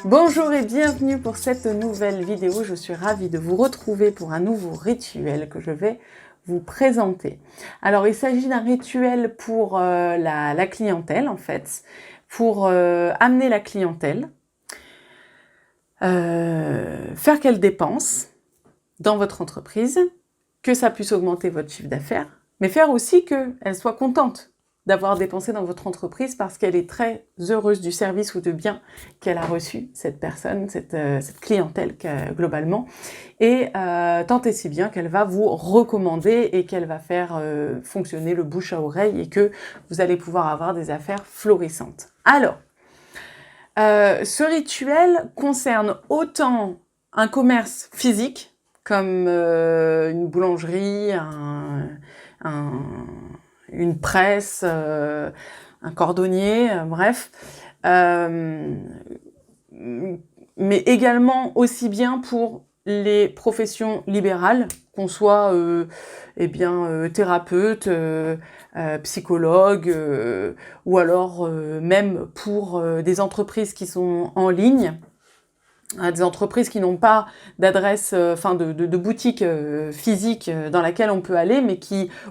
Bonjour et bienvenue pour cette nouvelle vidéo. Je suis ravie de vous retrouver pour un nouveau rituel que je vais vous présenter. Alors, il s'agit d'un rituel pour la clientèle, en fait, pour amener la clientèle, faire qu'elle dépense dans votre entreprise, que ça puisse augmenter votre chiffre d'affaires, mais faire aussi qu'elle soit contente d'avoir dépensé dans votre entreprise parce qu'elle est très heureuse du service ou de bien qu'elle a reçu, cette personne, cette clientèle globalement, et tant et si bien qu'elle va vous recommander et qu'elle va faire fonctionner le bouche à oreille et que vous allez pouvoir avoir des affaires florissantes. Alors, ce rituel concerne autant un commerce physique, comme une boulangerie, une presse, un cordonnier, bref. Mais également aussi bien pour les professions libérales, qu'on soit thérapeute, psychologue, ou alors même pour des entreprises qui sont en ligne, des entreprises qui n'ont pas d'adresse, de boutique physique dans laquelle on peut aller, mais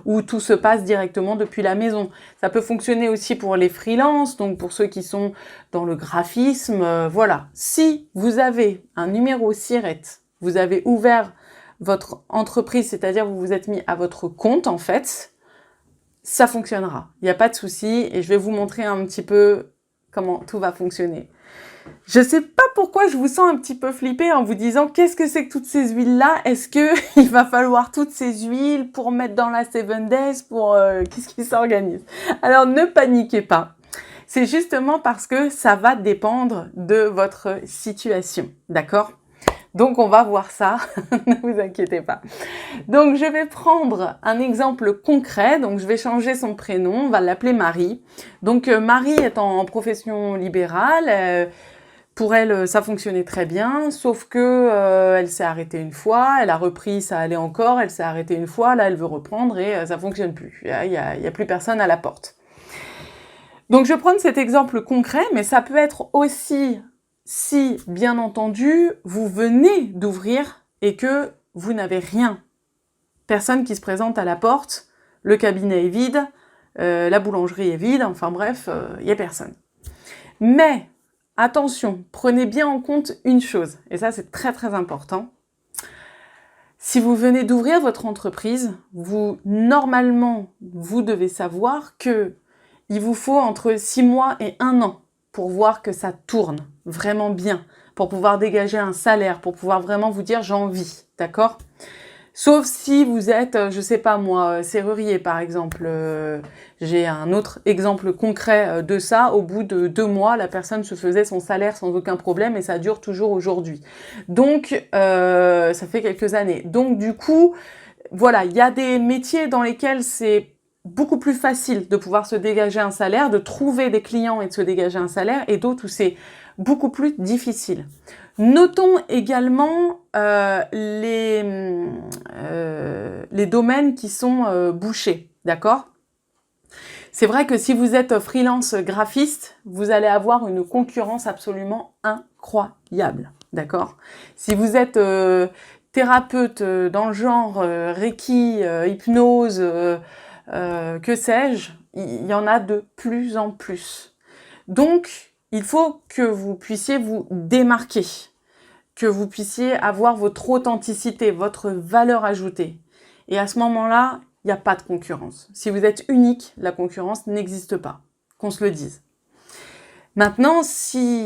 où tout se passe directement depuis la maison. Ça peut fonctionner aussi pour les freelances, donc pour ceux qui sont dans le graphisme, voilà. Si vous avez un numéro SIRET, vous avez ouvert votre entreprise, c'est-à-dire vous vous êtes mis à votre compte en fait, ça fonctionnera. Il n'y a pas de souci et je vais vous montrer un petit peu comment tout va fonctionner. Je sais pas pourquoi je vous sens un petit peu flippée en vous disant qu'est-ce que c'est que toutes ces huiles-là? Est-ce que il va falloir toutes ces huiles pour mettre dans la 7 Days pour qu'est-ce qui s'organise? Alors ne paniquez pas. C'est justement parce que ça va dépendre de votre situation, d'accord? Donc on va voir ça, ne vous inquiétez pas. Donc je vais prendre un exemple concret, donc je vais changer son prénom, on va l'appeler Marie. Donc Marie est en profession libérale, pour elle ça fonctionnait très bien, sauf que elle s'est arrêtée une fois, elle a repris, ça allait encore, elle s'est arrêtée une fois, là elle veut reprendre et ça fonctionne plus, il y a plus personne à la porte. Donc je vais prendre cet exemple concret, mais ça peut être aussi si, bien entendu, vous venez d'ouvrir et que vous n'avez rien. Personne qui se présente à la porte, le cabinet est vide, la boulangerie est vide, enfin bref, il n'y a personne. Mais, attention, prenez bien en compte une chose, et ça c'est très très important. Si vous venez d'ouvrir votre entreprise, normalement, vous devez savoir que il vous faut entre 6 mois et 1 an pour voir que ça tourne vraiment bien, pour pouvoir dégager un salaire, pour pouvoir vraiment vous dire « j'en vis », d'accord ? Sauf si vous êtes, je sais pas moi, serrurier par exemple. J'ai un autre exemple concret de ça. Au bout de 2 mois, la personne se faisait son salaire sans aucun problème et ça dure toujours aujourd'hui. Donc, ça fait quelques années. Donc du coup, voilà, il y a des métiers dans lesquels c'est beaucoup plus facile de pouvoir se dégager un salaire, de trouver des clients et de se dégager un salaire, et d'autres où c'est beaucoup plus difficile. Notons également les domaines qui sont bouchés, d'accord ? C'est vrai que si vous êtes freelance graphiste, vous allez avoir une concurrence absolument incroyable, d'accord ? Si vous êtes thérapeute dans le genre Reiki, hypnose, que sais-je, il y en a de plus en plus. Donc, il faut que vous puissiez vous démarquer, que vous puissiez avoir votre authenticité, votre valeur ajoutée. Et à ce moment-là, il n'y a pas de concurrence. Si vous êtes unique, la concurrence n'existe pas, qu'on se le dise. Maintenant, si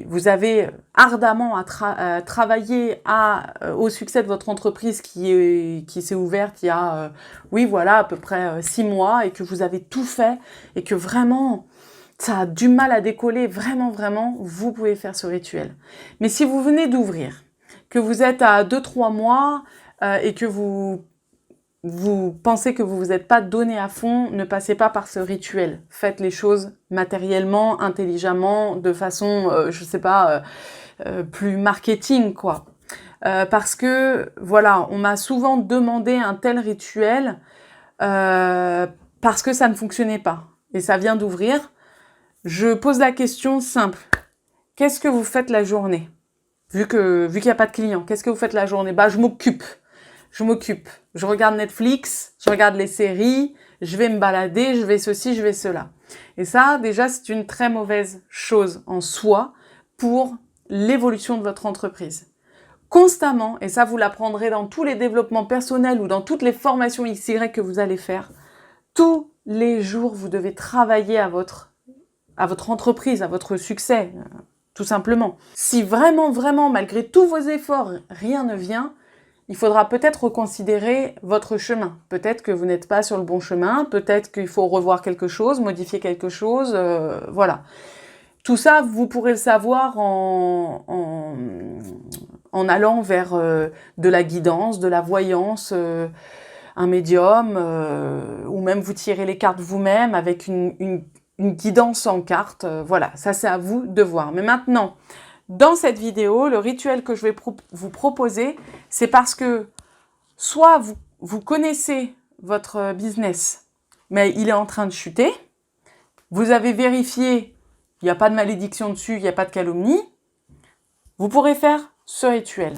vous avez ardemment à travailler au succès de votre entreprise qui s'est ouverte il y a, à peu près 6 mois et que vous avez tout fait et que vraiment ça a du mal à décoller, vraiment, vous pouvez faire ce rituel. Mais si vous venez d'ouvrir, que vous êtes à 2-3 mois et que vous pensez que vous vous êtes pas donné à fond, ne passez pas par ce rituel. Faites les choses matériellement, intelligemment, de façon, plus marketing, quoi. Parce que, voilà, on m'a souvent demandé un tel rituel parce que ça ne fonctionnait pas. Et ça vient d'ouvrir. Je pose la question simple. qu'est-ce que vous faites la journée? Vu qu'il n'y a pas de clients, qu'est-ce que vous faites la journée? Bah, je m'occupe. Je regarde Netflix, je regarde les séries, je vais me balader, je vais ceci, je vais cela. Et ça, déjà, c'est une très mauvaise chose en soi pour l'évolution de votre entreprise. Constamment, et ça vous l'apprendrez dans tous les développements personnels ou dans toutes les formations XY que vous allez faire, tous les jours, vous devez travailler à votre entreprise, à votre succès, tout simplement. Si vraiment, vraiment, malgré tous vos efforts, rien ne vient, il faudra peut-être reconsidérer votre chemin. Peut-être que vous n'êtes pas sur le bon chemin, peut-être qu'il faut revoir quelque chose, modifier quelque chose, voilà. Tout ça, vous pourrez le savoir en allant vers de la guidance, de la voyance, un médium, ou même vous tirez les cartes vous-même avec une guidance en cartes. Voilà, ça c'est à vous de voir. Mais maintenant, dans cette vidéo, le rituel que je vais vous proposer, c'est parce que soit vous connaissez votre business, mais il est en train de chuter, vous avez vérifié, il n'y a pas de malédiction dessus, il n'y a pas de calomnie, vous pourrez faire ce rituel.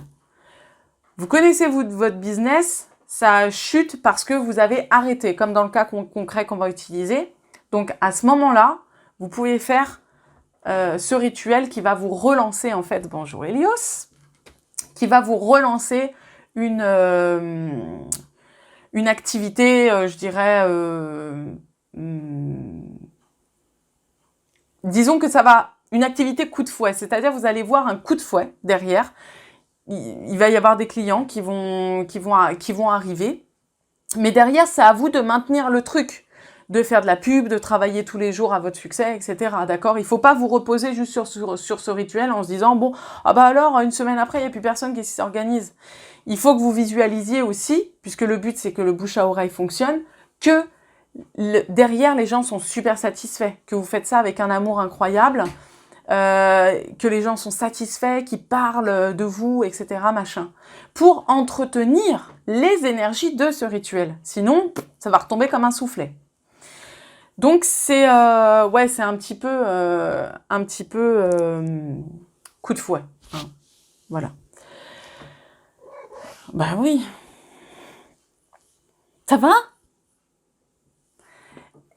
Vous connaissez votre business, ça chute parce que vous avez arrêté, comme dans le cas concret qu'on va utiliser. Donc à ce moment-là, vous pouvez faire ce rituel qui va vous relancer en fait, bonjour Elios, qui va vous relancer une activité, je dirais, disons que ça va, une activité coup de fouet, c'est-à-dire vous allez voir un coup de fouet derrière, il va y avoir des clients qui vont arriver, mais derrière c'est à vous de maintenir le truc, de faire de la pub, de travailler tous les jours à votre succès, etc. D'accord? Il ne faut pas vous reposer juste sur ce rituel en se disant, bon, ah bah alors, une semaine après, il n'y a plus personne qui s'organise. Il faut que vous visualisiez aussi, puisque le but, c'est que le bouche à oreille fonctionne, que derrière, les gens sont super satisfaits, que vous faites ça avec un amour incroyable, que les gens sont satisfaits, qu'ils parlent de vous, etc., machin, pour entretenir les énergies de ce rituel. Sinon, ça va retomber comme un soufflet. Donc c'est ouais, c'est un petit peu coup de fouet, hein. Voilà. Bah oui. Ça va?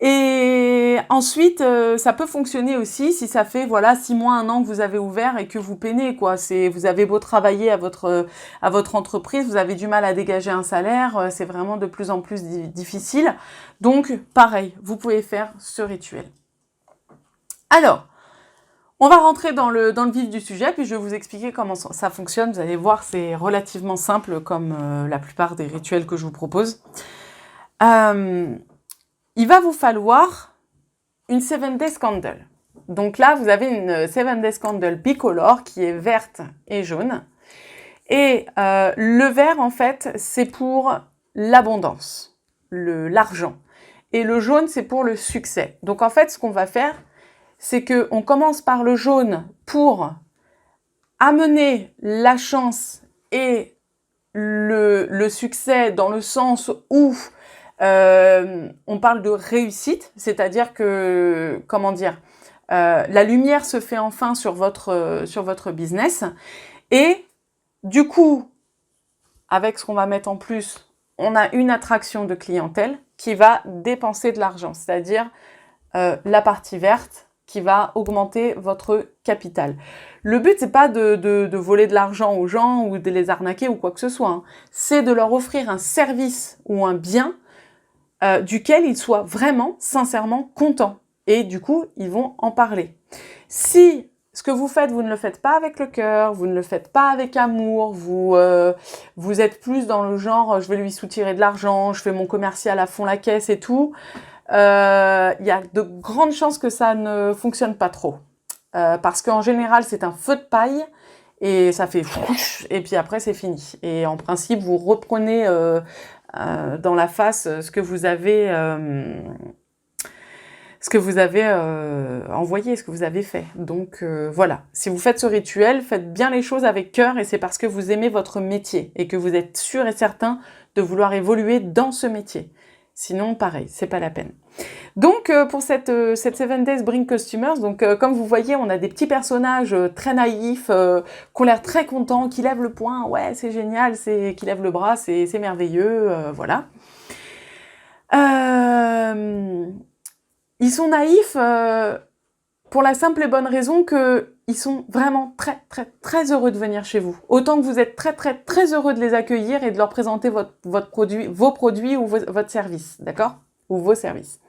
Et ensuite, ça peut fonctionner aussi si ça fait voilà 6 mois, 1 an que vous avez ouvert et que vous peinez quoi. Vous avez beau travailler à votre entreprise, vous avez du mal à dégager un salaire, c'est vraiment de plus en plus difficile. Donc pareil, vous pouvez faire ce rituel. Alors, on va rentrer dans le vif du sujet, puis je vais vous expliquer comment ça fonctionne. Vous allez voir, c'est relativement simple comme la plupart des rituels que je vous propose. Il va vous falloir une 7 Days Candle. Donc là, vous avez une 7 Days Candle bicolore qui est verte et jaune. Et le vert, en fait, c'est pour l'abondance, l'argent. Et le jaune, c'est pour le succès. Donc en fait, ce qu'on va faire, c'est qu'on commence par le jaune pour amener la chance et le succès dans le sens où on parle de réussite, c'est-à-dire que, comment dire, la lumière se fait enfin sur votre business et du coup, avec ce qu'on va mettre en plus, on a une attraction de clientèle qui va dépenser de l'argent, c'est-à-dire la partie verte qui va augmenter votre capital. Le but, c'est pas de voler de l'argent aux gens ou de les arnaquer ou quoi que ce soit, hein. C'est de leur offrir un service ou un bien duquel ils soient vraiment, sincèrement contents. Et du coup, ils vont en parler. Si ce que vous faites, vous ne le faites pas avec le cœur, vous ne le faites pas avec amour, vous êtes plus dans le genre, je vais lui soutirer de l'argent, je fais mon commercial à fond la caisse et tout, il y a de grandes chances que ça ne fonctionne pas trop. Parce qu'en général, c'est un feu de paille et ça fait et puis après, c'est fini. Et en principe, vous reprenez dans la face ce que vous avez envoyé, ce que vous avez fait. Donc voilà, si vous faites ce rituel, faites bien les choses avec cœur et c'est parce que vous aimez votre métier et que vous êtes sûr et certain de vouloir évoluer dans ce métier. Sinon, pareil, c'est pas la peine. Donc, pour cette 7 Days Bring Customers, donc comme vous voyez, on a des petits personnages très naïfs, qui ont l'air très contents, qui lèvent le poing, ouais, c'est génial, qui lèvent le bras, c'est merveilleux, voilà. Ils sont naïfs pour la simple et bonne raison qu'ils sont vraiment très, très, très heureux de venir chez vous. Autant que vous êtes très, très, très heureux de les accueillir et de leur présenter vos produits ou votre service, d'accord? Ou vos services.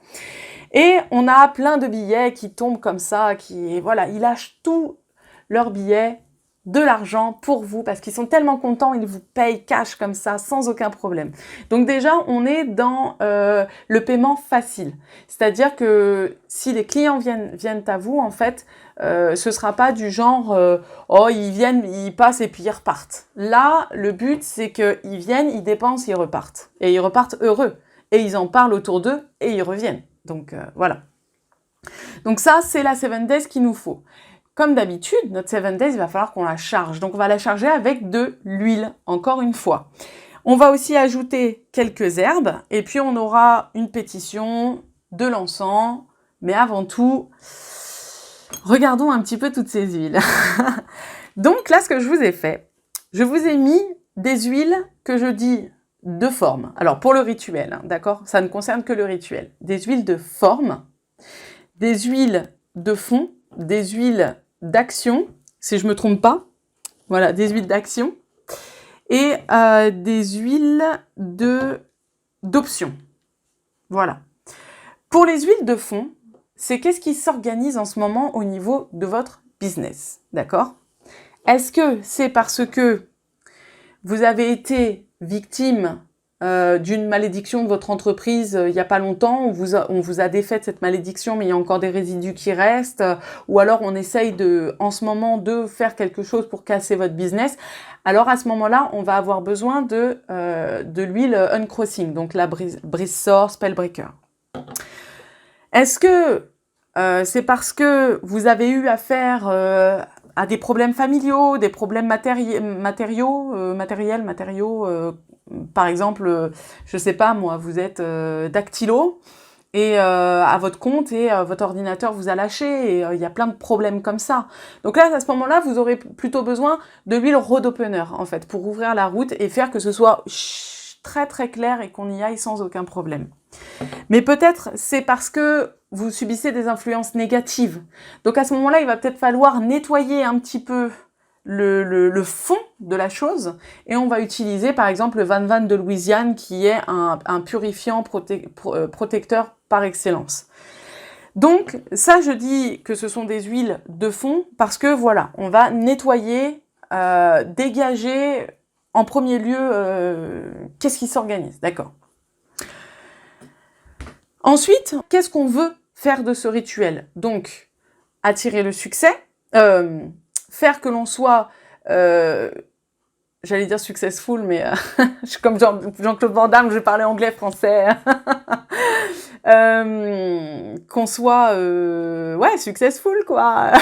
Et on a plein de billets qui tombent comme ça, voilà, ils lâchent tous leurs billets, de l'argent pour vous, parce qu'ils sont tellement contents, ils vous payent cash comme ça, sans aucun problème. Donc déjà, on est dans le paiement facile. C'est-à-dire que si les clients viennent à vous, en fait, ce sera pas du genre oh, ils viennent, ils passent et puis ils repartent. Là, le but, c'est qu'ils viennent, ils dépensent, ils repartent. Et ils repartent heureux. Et ils en parlent autour d'eux et ils reviennent. Donc voilà. Donc ça, c'est la 7 Days qu'il nous faut. Comme d'habitude, notre 7 Days, il va falloir qu'on la charge. Donc on va la charger avec de l'huile, encore une fois. On va aussi ajouter quelques herbes et puis on aura une pétition, de l'encens. Mais avant tout, regardons un petit peu toutes ces huiles. Donc là, ce que je vous ai fait, je vous ai mis des huiles que je dis de forme. Alors pour le rituel, hein, d'accord? Ça ne concerne que le rituel. Des huiles de forme, des huiles de fond, des huiles d'action, si je me trompe pas. Voilà, des huiles d'action. Et des huiles d'option. Voilà. Pour les huiles de fond, c'est qu'est-ce qui s'organise en ce moment au niveau de votre business, d'accord? Est-ce que c'est parce que vous avez été victime d'une malédiction de votre entreprise il n'y a pas longtemps, on vous a défait de cette malédiction, mais il y a encore des résidus qui restent, ou alors on essaye en ce moment de faire quelque chose pour casser votre business, alors à ce moment-là, on va avoir besoin de l'huile Uncrossing, donc la Brise-Sort Spellbreaker. Est-ce que c'est parce que vous avez eu affaire à des problèmes familiaux, des problèmes matériaux, par exemple, je sais pas moi, vous êtes dactylo et à votre compte et votre ordinateur vous a lâché et il y a plein de problèmes comme ça. Donc là, à ce moment-là, vous aurez plutôt besoin de l'huile road opener en fait pour ouvrir la route et faire que ce soit très très clair et qu'on y aille sans aucun problème. Mais peut-être c'est parce que vous subissez des influences négatives. Donc à ce moment-là, il va peut-être falloir nettoyer un petit peu le fond de la chose et on va utiliser par exemple le Van Van de Louisiane qui est un purifiant protecteur par excellence. Donc ça, je dis que ce sont des huiles de fond parce que voilà, on va nettoyer, dégager en premier lieu qu'est-ce qui s'organise, d'accord? Ensuite, qu'est-ce qu'on veut faire de ce rituel? Donc, attirer le succès, faire que l'on soit, j'allais dire successful, mais je suis comme Jean-Claude Van Damme, je parlais anglais, français, qu'on soit, ouais, successful, quoi,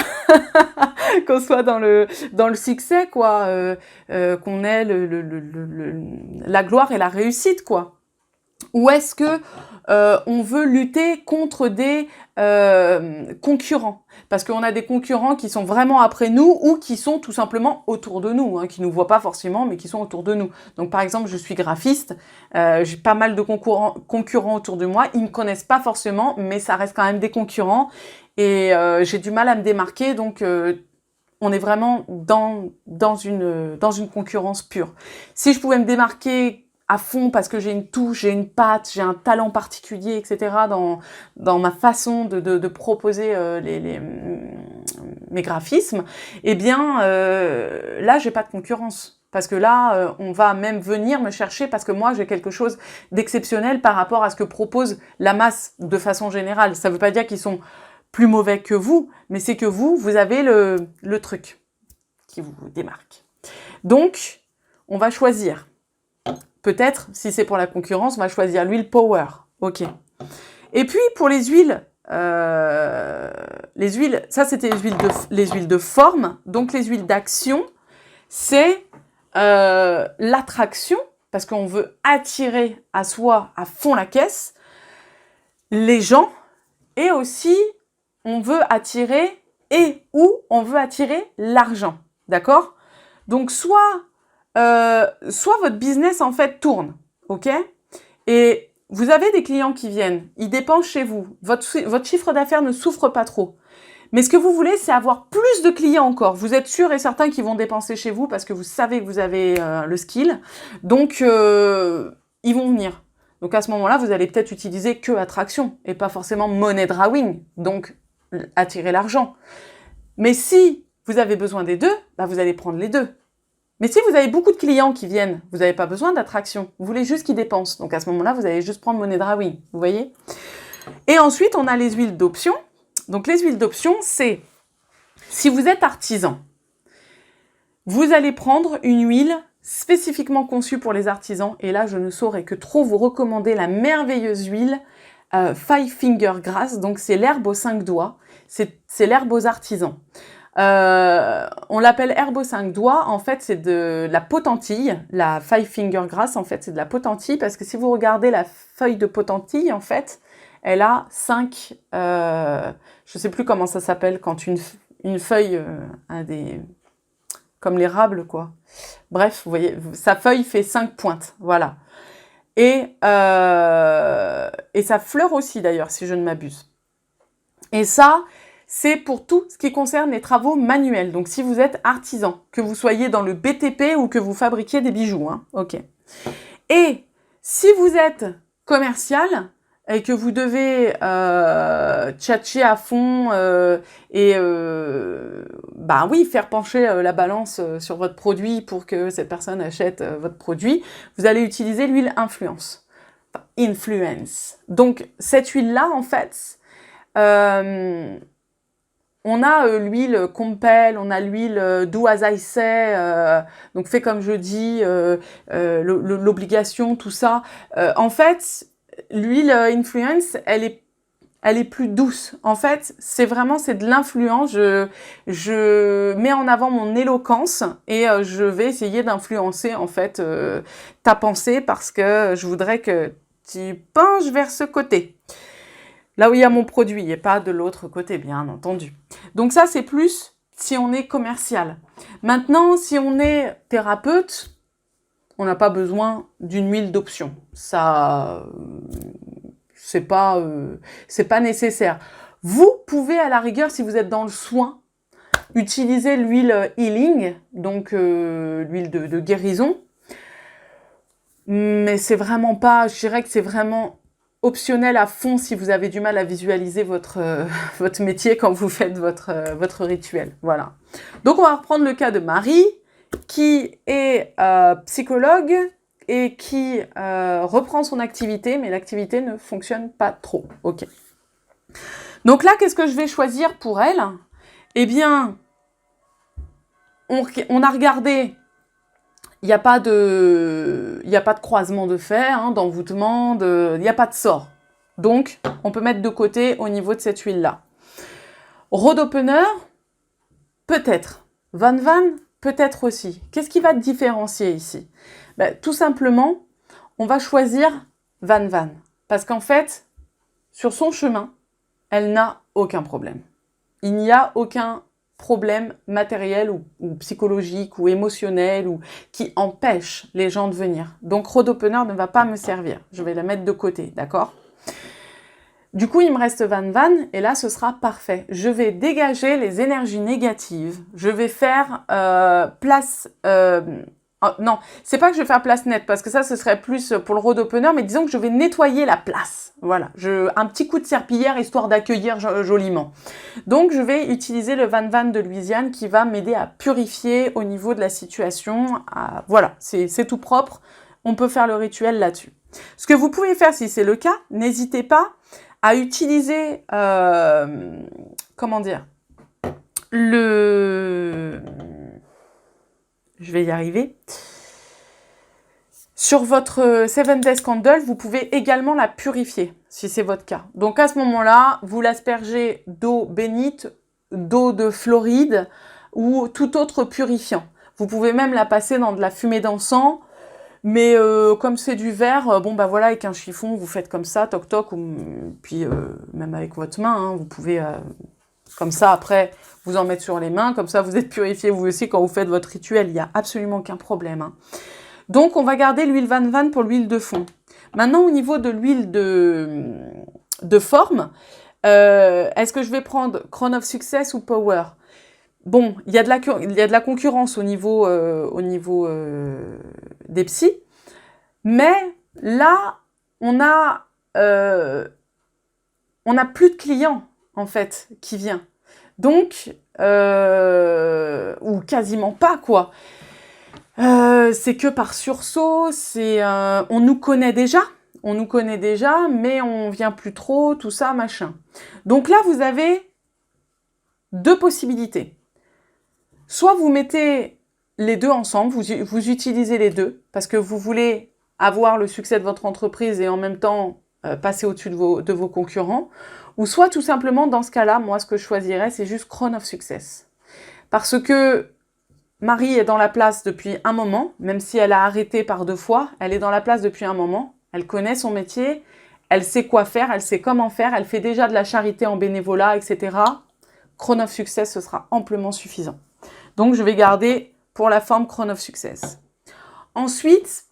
qu'on soit dans le succès, quoi, qu'on ait la gloire et la réussite, quoi. Ou est-ce que on veut lutter contre des concurrents? Parce qu'on a des concurrents qui sont vraiment après nous ou qui sont tout simplement autour de nous, hein, qui nous voient pas forcément, mais qui sont autour de nous. Donc par exemple, je suis graphiste, j'ai pas mal de concurrents autour de moi, ils me connaissent pas forcément, mais ça reste quand même des concurrents et j'ai du mal à me démarquer, donc on est vraiment dans une concurrence pure. Si je pouvais me démarquer à fond parce que j'ai une touche, j'ai une patte, j'ai un talent particulier, etc. dans ma façon de proposer mes graphismes, eh bien là j'ai pas de concurrence. Parce que là, on va même venir me chercher parce que moi, j'ai quelque chose d'exceptionnel par rapport à ce que propose la masse de façon générale. Ça veut pas dire qu'ils sont plus mauvais que vous, mais c'est que vous avez le truc qui vous démarque. Donc, on va choisir. Peut-être, si c'est pour la concurrence, on va choisir l'huile Power. Ok. Et puis, pour les huiles, ça c'était les huiles de forme. Donc, les huiles d'action, c'est l'attraction, parce qu'on veut attirer à soi à fond la caisse. les gens et aussi on veut attirer on veut attirer l'argent, d'accord? Donc soit votre business en fait tourne, ok? Et vous avez des clients qui viennent, ils dépensent chez vous, votre chiffre d'affaires ne souffre pas trop. Mais ce que vous voulez, c'est avoir plus de clients encore. Vous êtes sûr et certain qu'ils vont dépenser chez vous parce que vous savez que vous avez le skill. Donc, ils vont venir. Donc, à ce moment-là, vous allez peut-être utiliser que attraction et pas forcément money drawing. Donc, attirer l'argent. Mais si vous avez besoin des deux, bah, vous allez prendre les deux. Mais si vous avez beaucoup de clients qui viennent, vous n'avez pas besoin d'attraction. Vous voulez juste qu'ils dépensent. Donc, à ce moment-là, vous allez juste prendre money drawing. Vous voyez? Et ensuite, on a les huiles d'option. Donc, les huiles d'option, c'est, si vous êtes artisan, vous allez prendre une huile spécifiquement conçue pour les artisans. Et là, je ne saurais que trop vous recommander la merveilleuse huile Five Finger Grass. Donc, c'est l'herbe aux 5 doigts. C'est l'herbe aux artisans. On l'appelle herbe aux 5 doigts. En fait, c'est de la potentille. La Five Finger Grass, en fait, c'est de la potentille. Parce que si vous regardez la feuille de potentille, en fait, elle a 5... je sais plus comment ça s'appelle quand une feuille a des... comme l'érable, quoi. Bref, vous voyez, sa feuille fait 5 pointes, voilà. Et sa fleur aussi, d'ailleurs, si je ne m'abuse. Et ça, c'est pour tout ce qui concerne les travaux manuels. Donc, si vous êtes artisan, que vous soyez dans le BTP ou que vous fabriquiez des bijoux, hein, ok. Et si vous êtes commercial et que vous devez tchatcher à fond bah oui, faire pencher la balance sur votre produit pour que cette personne achète votre produit, vous allez utiliser l'huile influence. Enfin, influence. Donc, cette huile-là, en fait, on a l'huile Compel, on a l'huile Do As I Say, donc fais comme je dis, l'obligation, tout ça. En fait, l'huile Influence, elle est plus douce. En fait, c'est de l'influence. Je mets en avant mon éloquence et je vais essayer d'influencer en fait ta pensée parce que je voudrais que tu penches vers ce côté. Là où il y a mon produit et pas de l'autre côté, bien entendu. Donc ça, c'est plus si on est commercial. Maintenant, si on est thérapeute, on n'a pas besoin d'une huile d'option. Ça, c'est pas nécessaire. Vous pouvez, à la rigueur, si vous êtes dans le soin, utiliser l'huile healing, donc l'huile de guérison. Mais c'est vraiment pas, je dirais que c'est vraiment optionnel à fond si vous avez du mal à visualiser votre métier quand vous faites votre rituel. Voilà. Donc, on va reprendre le cas de Marie, qui est psychologue et qui reprend son activité, mais l'activité ne fonctionne pas trop. Ok. Donc là, qu'est-ce que je vais choisir pour elle? Eh bien, on a regardé... Il n'y a pas de croisement de fer, hein, d'envoûtement, il n'y a pas de sort. Donc, on peut mettre de côté au niveau de cette huile-là. Road opener, peut-être. Van Van, peut-être aussi. Qu'est-ce qui va te différencier ici? Tout simplement, on va choisir Van Van. Parce qu'en fait, sur son chemin, elle n'a aucun problème. Il n'y a aucun problème matériel ou psychologique ou émotionnel ou qui empêche les gens de venir. Donc, road opener ne va pas me servir. Je vais la mettre de côté, d'accord? Du coup, il me reste Van Van et là, ce sera parfait. Je vais dégager les énergies négatives. Je vais faire place... non, c'est pas que je vais faire place nette parce que ça, ce serait plus pour le road opener, mais disons que je vais nettoyer la place. Voilà, un petit coup de serpillière histoire d'accueillir joliment. Donc, je vais utiliser le Van Van de Louisiane qui va m'aider à purifier au niveau de la situation. Voilà, c'est tout propre. On peut faire le rituel là-dessus. Ce que vous pouvez faire, si c'est le cas, n'hésitez pas à utiliser, comment dire, je vais y arriver. Sur votre 7 Days Candle, vous pouvez également la purifier, si c'est votre cas. Donc à ce moment-là, vous l'aspergez d'eau bénite, d'eau de Floride ou tout autre purifiant. Vous pouvez même la passer dans de la fumée d'encens, Mais comme c'est du verre, bon bah voilà, avec un chiffon, vous faites comme ça, toc toc, puis même avec votre main, hein, vous pouvez comme ça après vous en mettre sur les mains, comme ça vous êtes purifié vous aussi quand vous faites votre rituel, il n'y a absolument aucun problème. Hein. Donc on va garder l'huile Van Van pour l'huile de fond. Maintenant au niveau de l'huile de forme, est-ce que je vais prendre Crown of Success ou Power? Bon, il y a de la concurrence au niveau des psys, mais là, on a plus de clients, en fait, qui viennent. Donc, ou quasiment pas, quoi. C'est que par sursaut, on nous connaît déjà, mais on vient plus trop, tout ça, machin. Donc là, vous avez deux possibilités. Soit vous mettez les deux ensemble, vous utilisez les deux, parce que vous voulez avoir le succès de votre entreprise et en même temps passer au-dessus de vos concurrents, ou soit tout simplement, dans ce cas-là, moi, ce que je choisirais, c'est juste Crown of Success. Parce que Marie est dans la place depuis un moment, même si elle a arrêté par 2 fois, elle est dans la place depuis un moment, elle connaît son métier, elle sait quoi faire, elle sait comment faire, elle fait déjà de la charité en bénévolat, etc. Crown of Success, ce sera amplement suffisant. Donc, je vais garder pour la forme Crown of Success. Ensuite,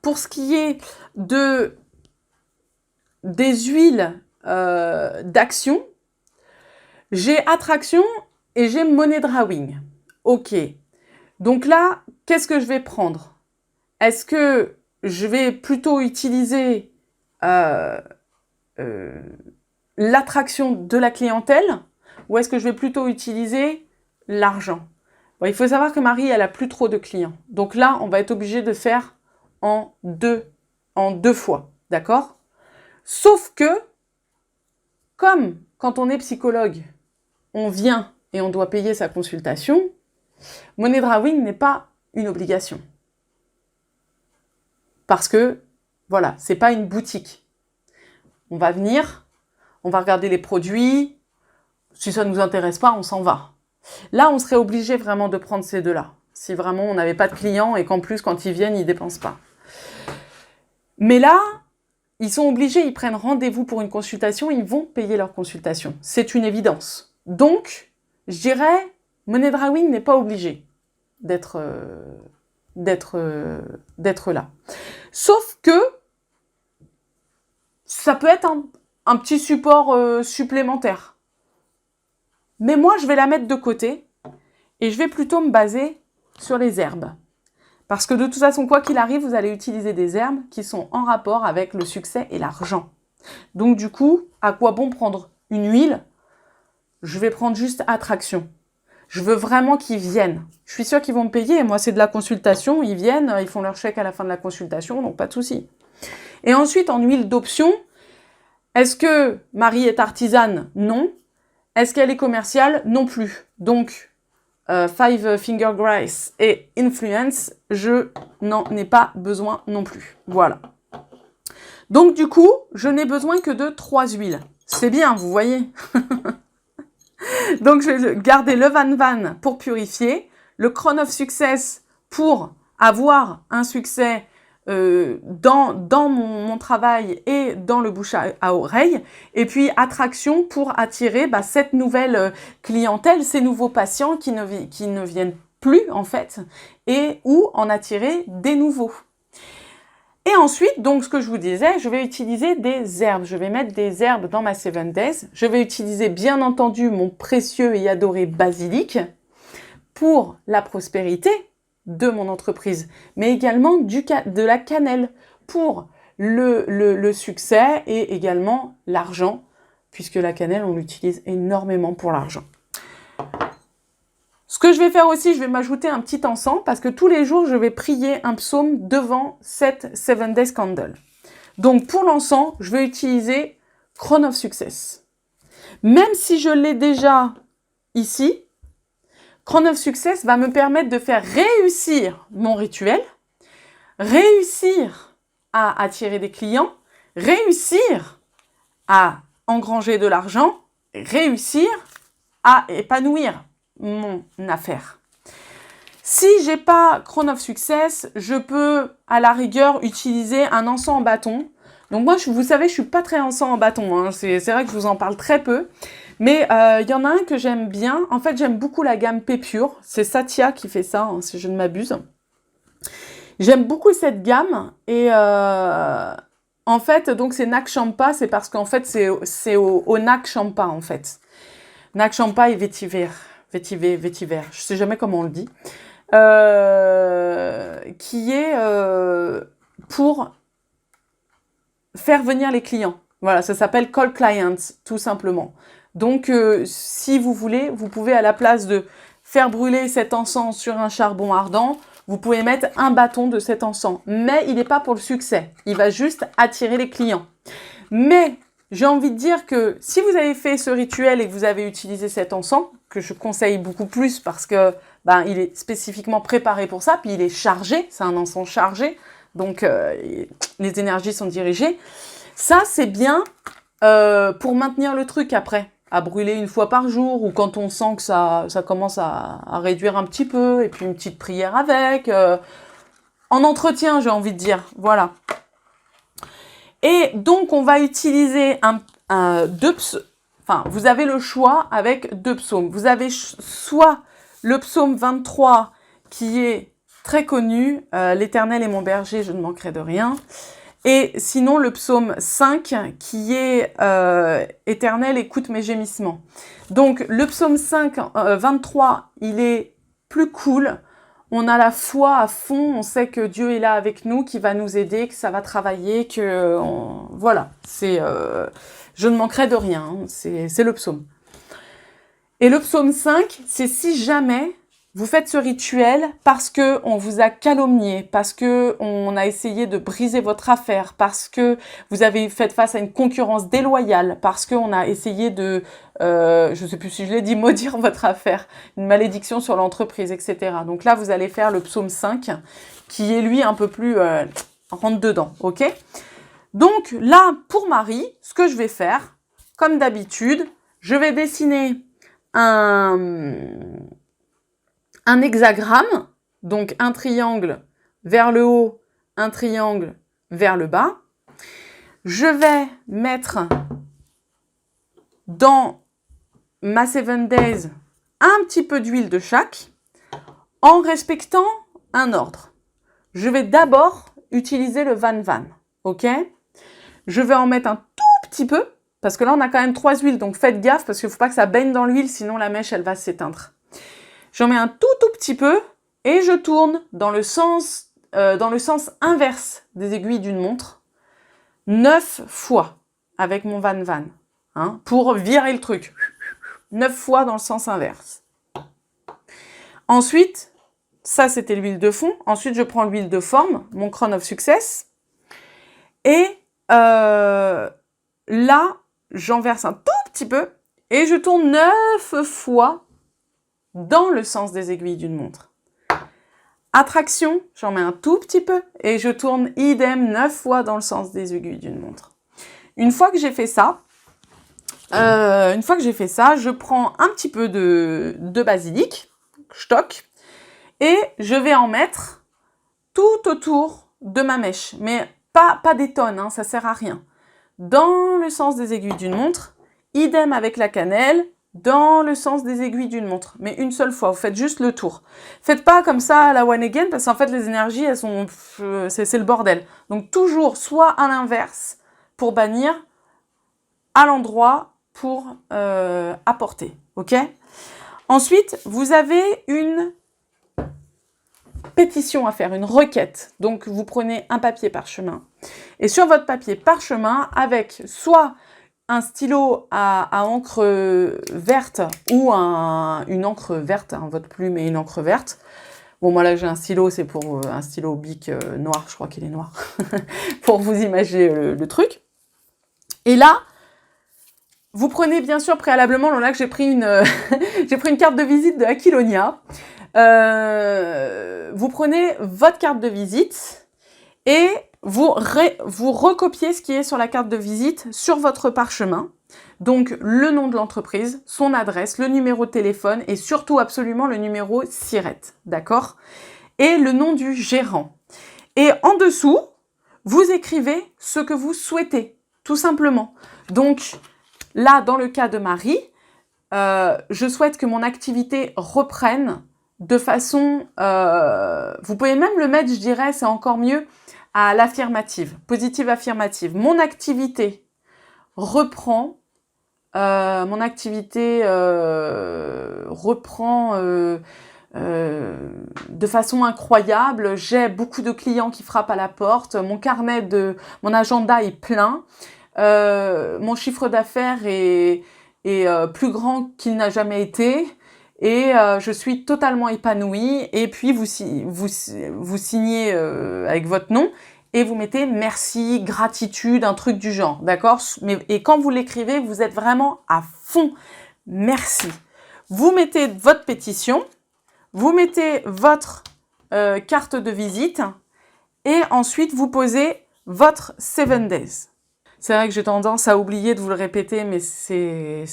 pour ce qui est des huiles d'action, j'ai Attraction et j'ai Money Drawing. Ok. Donc là, qu'est-ce que je vais prendre? Est-ce que je vais plutôt utiliser l'attraction de la clientèle ou est-ce que je vais plutôt utiliser l'argent? Bon, il faut savoir que Marie, elle a plus trop de clients. Donc là, on va être obligé de faire en deux fois, d'accord? Sauf que, comme quand on est psychologue, on vient et on doit payer sa consultation, Money Drawing n'est pas une obligation. Parce que, voilà, c'est pas une boutique. On va venir, on va regarder les produits, si ça ne nous intéresse pas, on s'en va. Là, on serait obligé vraiment de prendre ces deux-là. Si vraiment on n'avait pas de clients et qu'en plus, quand ils viennent, ils ne dépensent pas. Mais là, ils sont obligés, ils prennent rendez-vous pour une consultation, ils vont payer leur consultation. C'est une évidence. Donc, je dirais, Money Drawing n'est pas obligé d'être là. Sauf que ça peut être un petit support supplémentaire. Mais moi, je vais la mettre de côté et je vais plutôt me baser sur les herbes. Parce que de toute façon, quoi qu'il arrive, vous allez utiliser des herbes qui sont en rapport avec le succès et l'argent. Donc du coup, à quoi bon prendre une huile? Je vais prendre juste Attraction. Je veux vraiment qu'ils viennent. Je suis sûre qu'ils vont me payer. Moi, c'est de la consultation. Ils viennent, ils font leur chèque à la fin de la consultation, donc pas de souci. Et ensuite, en huile d'option, est-ce que Marie est artisane? Non. Est-ce qu'elle est commerciale? Non plus. Donc, Five Finger Grace et Influence, je n'en ai pas besoin non plus. Voilà. Donc, du coup, je n'ai besoin que de 3 huiles. C'est bien, vous voyez. Donc, je vais garder le Van Van pour purifier, le Crown of Success pour avoir un succès dans mon travail et dans le bouche à oreille, et puis Attraction pour attirer cette nouvelle clientèle, ces nouveaux patients qui ne viennent plus en fait, et ou en attirer des nouveaux. Et ensuite, donc ce que je vous disais, je vais utiliser des herbes. Je vais mettre des herbes dans ma 7 Days. Je vais utiliser bien entendu mon précieux et adoré basilic pour la prospérité de mon entreprise, mais également de la cannelle pour le succès et également l'argent, puisque la cannelle, on l'utilise énormément pour l'argent. Ce que je vais faire aussi, je vais m'ajouter un petit encens parce que tous les jours, je vais prier un psaume devant cette 7 Days Candle. Donc, pour l'encens, je vais utiliser Crown of Success. Même si je l'ai déjà ici, Crown of Success va me permettre de faire réussir mon rituel, réussir à attirer des clients, réussir à engranger de l'argent, réussir à épanouir mon affaire. Si j'ai pas Crown of Success, je peux à la rigueur utiliser un encens en bâton. Donc moi, vous savez, je suis pas très encens en bâton, hein. C'est vrai que je vous en parle très peu. Mais il y en a un que j'aime bien. En fait, j'aime beaucoup la gamme Pépure. C'est Satya qui fait ça, hein, si je ne m'abuse. J'aime beaucoup cette gamme. Et en fait, donc c'est Nag Champa. C'est parce qu'en fait, c'est au Nag Champa, en fait. Nag Champa et Vétiver. Vétiver. Je sais jamais comment on le dit. Qui est pour faire venir les clients. Voilà, ça s'appelle Call Clients, tout simplement. Donc, si vous voulez, vous pouvez, à la place de faire brûler cet encens sur un charbon ardent, vous pouvez mettre un bâton de cet encens. Mais il n'est pas pour le succès. Il va juste attirer les clients. Mais j'ai envie de dire que si vous avez fait ce rituel et que vous avez utilisé cet encens, que je conseille beaucoup plus parce que il est spécifiquement préparé pour ça, puis il est chargé, c'est un encens chargé, donc les énergies sont dirigées. Ça, c'est bien pour maintenir le truc après, à brûler une fois par jour, ou quand on sent que ça commence à réduire un petit peu, et puis une petite prière avec, en entretien, j'ai envie de dire, voilà. Et donc, on va utiliser vous avez le choix avec 2 psaumes. Vous avez soit le psaume 23, qui est très connu, l'Éternel est mon berger, je ne manquerai de rien. Et sinon, le psaume 5, qui est Éternel, écoute mes gémissements. Donc, le psaume 23, il est plus cool. On a la foi à fond, on sait que Dieu est là avec nous, qu'il va nous aider, que ça va travailler, voilà, je ne manquerai de rien, hein, c'est le psaume. Et le psaume 5, c'est si jamais vous faites ce rituel parce que on vous a calomnié, parce que on a essayé de briser votre affaire, parce que vous avez fait face à une concurrence déloyale, parce qu'on a essayé de, je ne sais plus si je l'ai dit, maudire votre affaire, une malédiction sur l'entreprise, etc. Donc là, vous allez faire le psaume 5, qui est lui un peu plus rentre dedans, ok? Donc là, pour Marie, ce que je vais faire, comme d'habitude, je vais dessiner un hexagramme, donc un triangle vers le haut, un triangle vers le bas. Je vais mettre dans ma 7 Days un petit peu d'huile de chaque, en respectant un ordre. Je vais d'abord utiliser le Van Van, ok? Je vais en mettre un tout petit peu, parce que là on a quand même 3 huiles, donc faites gaffe, parce qu'il ne faut pas que ça baigne dans l'huile, sinon la mèche elle va s'éteindre. J'en mets un tout petit peu et je tourne dans le sens inverse des aiguilles d'une montre 9 fois avec mon Van Van, hein, pour virer le truc. 9 fois dans le sens inverse. Ensuite, ça c'était l'huile de fond. Ensuite, je prends l'huile de forme, mon Crown of Success. Et là, j'en verse un tout petit peu et je tourne 9 fois dans le sens des aiguilles d'une montre. Attraction, j'en mets un tout petit peu et je tourne idem 9 fois dans le sens des aiguilles d'une montre. Une fois que j'ai fait ça, je prends un petit peu de basilic, stock, et je vais en mettre tout autour de ma mèche, mais pas des tonnes, hein, ça sert à rien. Dans le sens des aiguilles d'une montre, idem avec la cannelle, dans le sens des aiguilles d'une montre, mais une seule fois, vous faites juste le tour. Faites pas comme ça à la one again, parce qu'en fait les énergies, elles sont, c'est le bordel. Donc toujours soit à l'inverse pour bannir, à l'endroit pour apporter, ok? Ensuite, vous avez une pétition à faire, une requête. Donc vous prenez un papier parchemin, et sur votre papier parchemin, avec soit un stylo à encre verte ou une encre verte, hein, votre plume et une encre verte. Bon, moi là j'ai un stylo, c'est pour un stylo Bic noir, je crois qu'il est noir, pour vous imaginer le truc. Et là, vous prenez bien sûr préalablement, là que j'ai pris une carte de visite de Aquilonia. Vous prenez votre carte de visite et vous recopiez ce qui est sur la carte de visite sur votre parchemin. Donc, le nom de l'entreprise, son adresse, le numéro de téléphone et surtout absolument le numéro SIRET, d'accord? Et le nom du gérant. Et en dessous, vous écrivez ce que vous souhaitez, tout simplement. Donc, là, dans le cas de Marie, je souhaite que mon activité reprenne de façon... vous pouvez même le mettre, je dirais, c'est encore mieux, à l'affirmative, positive affirmative. Mon activité reprend... de façon incroyable. J'ai beaucoup de clients qui frappent à la porte. Mon agenda est plein. Mon chiffre d'affaires est plus grand qu'il n'a jamais été. Et je suis totalement épanouie. Et puis, vous signez avec votre nom et vous mettez merci, gratitude, un truc du genre. D'accord? Et quand vous l'écrivez, vous êtes vraiment à fond. Merci. Vous mettez votre pétition. Vous mettez votre carte de visite et ensuite vous posez votre 7 days. C'est vrai que j'ai tendance à oublier de vous le répéter, mais c'est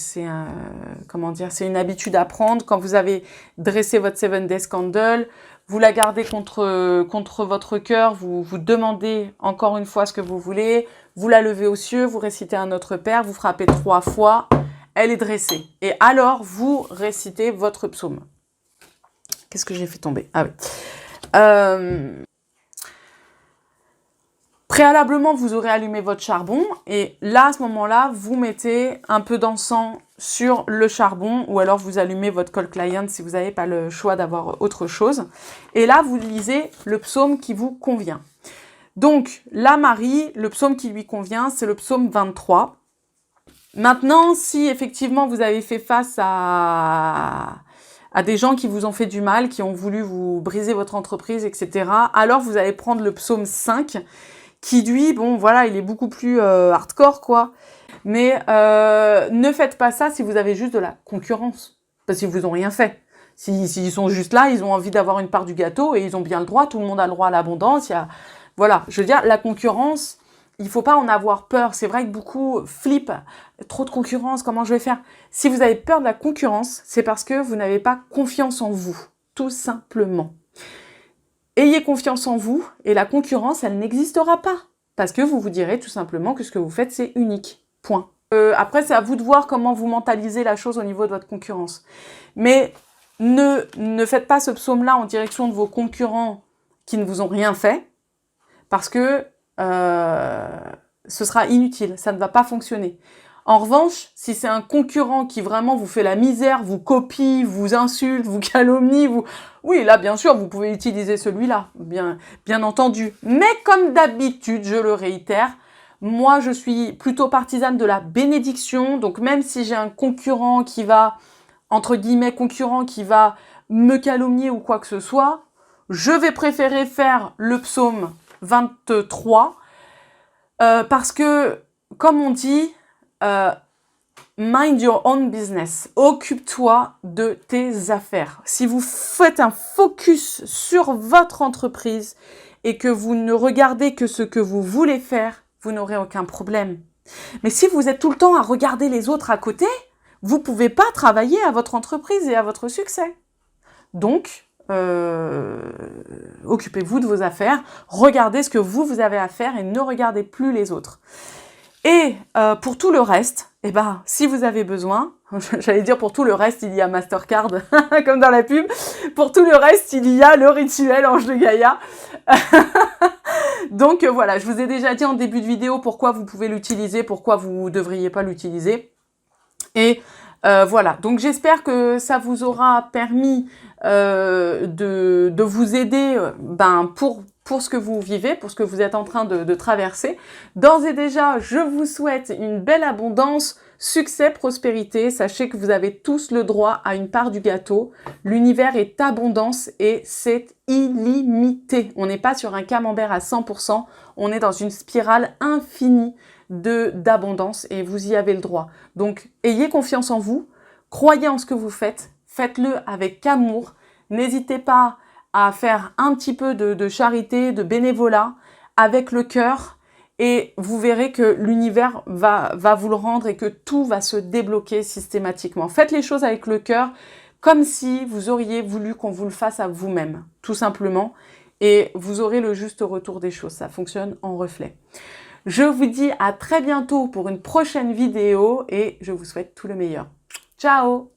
une habitude à prendre. Quand vous avez dressé votre 7 days candle, vous la gardez contre votre cœur, vous demandez encore une fois ce que vous voulez, vous la levez aux cieux, vous récitez un Notre Père, vous frappez 3 fois, elle est dressée. Et alors, vous récitez votre psaume. Qu'est-ce que j'ai fait tomber? Ah oui. Préalablement, vous aurez allumé votre charbon et là, à ce moment-là, vous mettez un peu d'encens sur le charbon ou alors vous allumez votre call client si vous n'avez pas le choix d'avoir autre chose. Et là, vous lisez le psaume qui vous convient. Donc, là, Marie, le psaume qui lui convient, c'est le psaume 23. Maintenant, si effectivement vous avez fait face à des gens qui vous ont fait du mal, qui ont voulu vous briser votre entreprise, etc., alors vous allez prendre le psaume 5, qui lui, bon, voilà, il est beaucoup plus hardcore, quoi. Mais ne faites pas ça si vous avez juste de la concurrence, parce qu'ils vous ont rien fait. S'ils sont juste là, ils ont envie d'avoir une part du gâteau, et ils ont bien le droit, tout le monde a le droit à l'abondance. Voilà, je veux dire, la concurrence, il faut pas en avoir peur. C'est vrai que beaucoup flippent. Trop de concurrence, comment je vais faire? Si vous avez peur de la concurrence, c'est parce que vous n'avez pas confiance en vous, tout simplement. Ayez confiance en vous et la concurrence, elle n'existera pas. Parce que vous vous direz tout simplement que ce que vous faites, c'est unique. Point. Après, c'est à vous de voir comment vous mentalisez la chose au niveau de votre concurrence. Mais ne faites pas ce psaume-là en direction de vos concurrents qui ne vous ont rien fait. Parce que ce sera inutile, ça ne va pas fonctionner. En revanche, si c'est un concurrent qui vraiment vous fait la misère, vous copie, vous insulte, vous calomnie, oui, là, bien sûr, vous pouvez utiliser celui-là, bien entendu. Mais comme d'habitude, je le réitère, moi, je suis plutôt partisane de la bénédiction. Donc, même si j'ai un concurrent qui va, entre guillemets, qui va me calomnier ou quoi que ce soit, je vais préférer faire le psaume 23 parce que, comme on dit, mind your own business. Occupe-toi de tes affaires. Si vous faites un focus sur votre entreprise et que vous ne regardez que ce que vous voulez faire, vous n'aurez aucun problème. Mais si vous êtes tout le temps à regarder les autres à côté, vous ne pouvez pas travailler à votre entreprise et à votre succès. Donc, occupez-vous de vos affaires, regardez ce que vous avez à faire et ne regardez plus les autres. Et pour tout le reste, eh ben, si vous avez besoin, j'allais dire pour tout le reste, il y a Mastercard, comme dans la pub. Pour tout le reste, il y a le rituel Ange de Gaïa. Donc voilà, je vous ai déjà dit en début de vidéo pourquoi vous pouvez l'utiliser, pourquoi vous ne devriez pas l'utiliser. Et voilà, donc j'espère que ça vous aura permis de vous aider pour ce que vous vivez, pour ce que vous êtes en train de traverser. D'ores et déjà, je vous souhaite une belle abondance, succès, prospérité. Sachez que vous avez tous le droit à une part du gâteau. L'univers est abondance et c'est illimité. On n'est pas sur un camembert à 100%, on est dans une spirale infinie d'abondance et vous y avez le droit. Donc, ayez confiance en vous, croyez en ce que vous faites, faites-le avec amour, n'hésitez pas à faire un petit peu de charité, de bénévolat avec le cœur et vous verrez que l'univers va vous le rendre et que tout va se débloquer systématiquement. Faites les choses avec le cœur, comme si vous auriez voulu qu'on vous le fasse à vous-même, tout simplement, et vous aurez le juste retour des choses. Ça fonctionne en reflet. Je vous dis à très bientôt pour une prochaine vidéo et je vous souhaite tout le meilleur. Ciao!